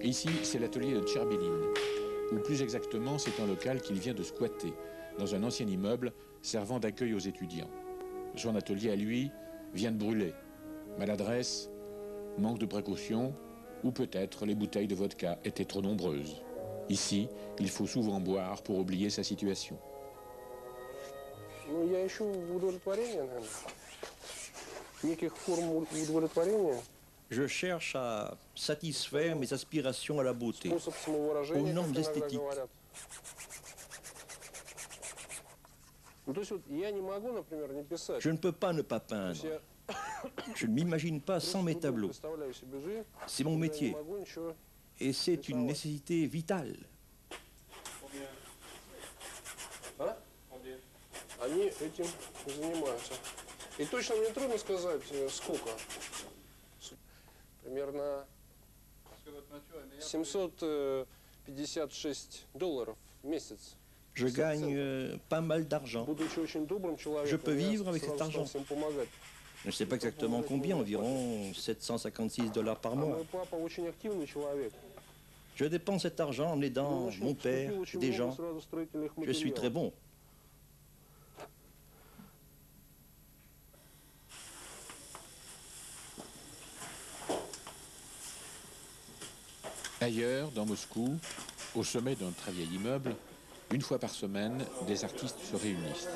Ici, c'est l'atelier de Tcherbilin, ou plus exactement, c'est un local qu'il vient de squatter, dans un ancien immeuble servant d'accueil aux étudiants. Son atelier à lui vient de brûler. Maladresse, manque de précaution, ou peut-être les bouteilles de vodka étaient trop nombreuses. Ici, il faut souvent boire pour oublier sa situation. Je cherche à satisfaire mes aspirations à la beauté, aux normes esthétiques. Je ne peux pas ne pas peindre. Je ne m'imagine pas sans mes tableaux. C'est mon métier. Et c'est une nécessité vitale. Они этим занимаются. И точно мне трудно сказать, сколько. Примерно $756 в месяц. Je gagne pas mal d'argent. Je peux vivre avec cet argent. Je ne sais pas exactement combien, environ $756 par mois. Je dépense cet argent en aidant mon père et des gens. Je suis très bon. Ailleurs, dans Moscou, au sommet d'un très vieil immeuble, une fois par semaine, des artistes se réunissent.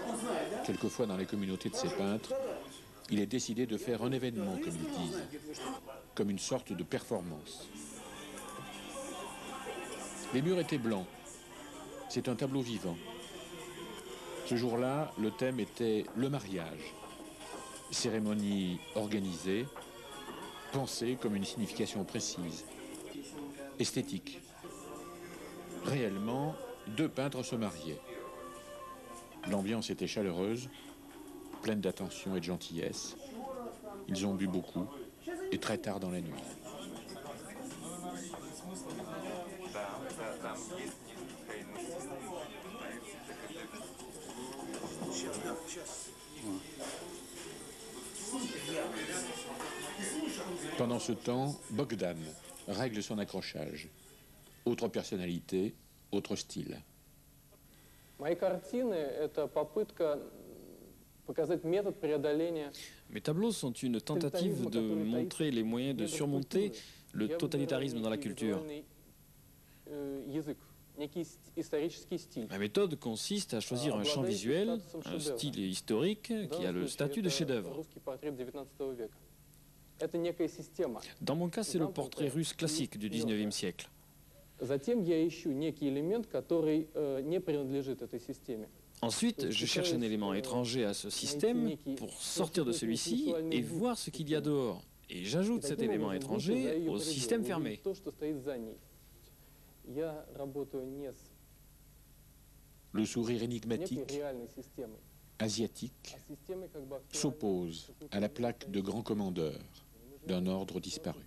Quelquefois dans les communautés de ces peintres, il est décidé de faire un événement, comme ils disent, comme une sorte de performance. Les murs étaient blancs. C'est un tableau vivant. Ce jour-là, le thème était le mariage. Cérémonie organisée, pensée comme une signification précise. Esthétique. Réellement, deux peintres se mariaient. L'ambiance était chaleureuse, pleine d'attention et de gentillesse. Ils ont bu beaucoup et très tard dans la nuit. Pendant ce temps, Bogdan règle son accrochage. Autre personnalité, autre style. Mes tableaux sont une tentative de montrer les moyens de surmonter le totalitarisme dans la culture. Ma méthode consiste à choisir un champ visuel, un style historique qui a le statut de chef-d'œuvre. Dans mon cas, c'est le portrait russe classique du 19e siècle. Ensuite, je cherche un élément étranger à ce système pour sortir de celui-ci et voir ce qu'il y a dehors. Et j'ajoute cet élément étranger au système fermé. Le sourire énigmatique, asiatique, s'oppose à la plaque de grand commandeur d'un ordre disparu.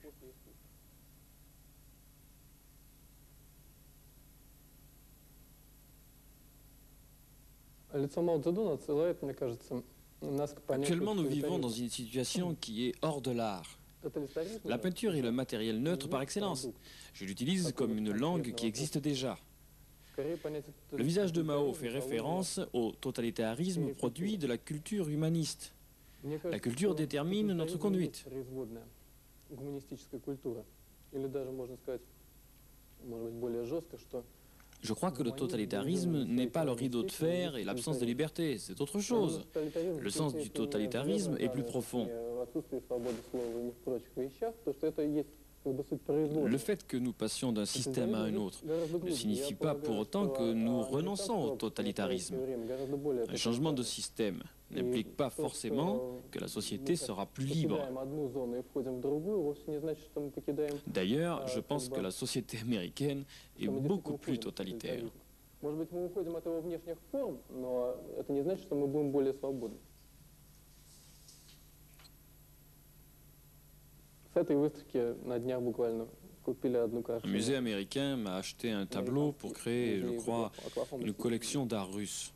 Actuellement, nous vivons dans une situation qui est hors de l'art. La peinture est le matériel neutre par excellence. Je l'utilise comme une langue qui existe déjà. Le visage de Mao fait référence au totalitarisme produit de la culture humaniste. La culture détermine notre conduite. Je crois que le totalitarisme n'est pas le rideau de fer et l'absence de liberté, c'est autre chose. Le sens du totalitarisme est plus profond. Le fait que nous passions d'un système à un autre ne signifie pas pour autant que nous renonçons au totalitarisme. Un changement de système n'implique pas forcément que la société sera plus libre. D'ailleurs, je pense que la société américaine est beaucoup plus totalitaire. Un musée américain m'a acheté un tableau pour créer, je crois, une collection d'art russe.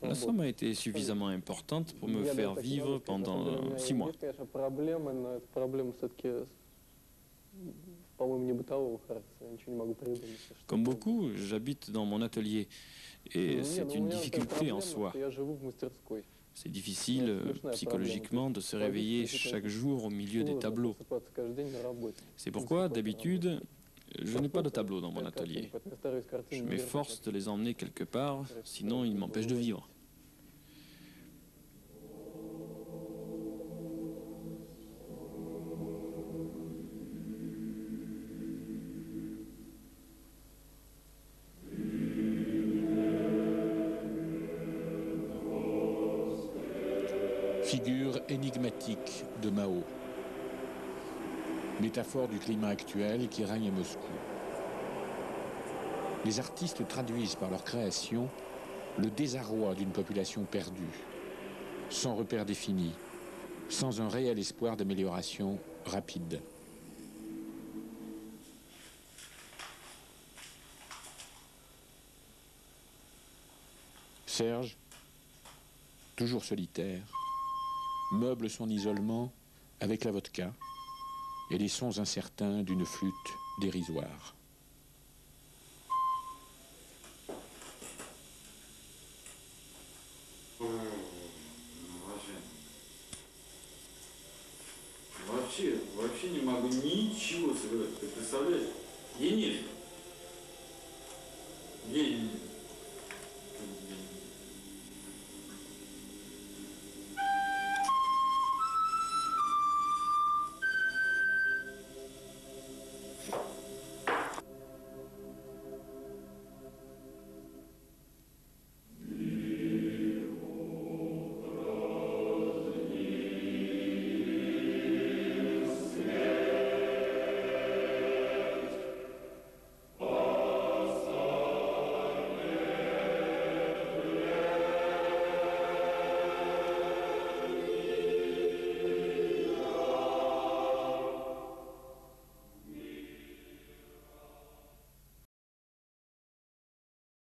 La somme a été suffisamment importante pour me faire vivre pendant 6 mois. Comme beaucoup, j'habite dans mon atelier et c'est une difficulté en soi. C'est difficile psychologiquement de se réveiller chaque jour au milieu des tableaux. C'est pourquoi, d'habitude, je n'ai pas de tableau dans mon atelier. Je m'efforce de les emmener quelque part, sinon ils m'empêchent de vivre. Figure énigmatique de Mao. Métaphore du climat actuel qui règne à Moscou. Les artistes traduisent par leur création le désarroi d'une population perdue, sans repère défini, sans un réel espoir d'amélioration rapide. Serge, toujours solitaire, meuble son isolement avec la vodka et les sons incertains d'une flûte dérisoire. Вообще не могу ничего сказать. Ты представляешь? Денис! Где Денис?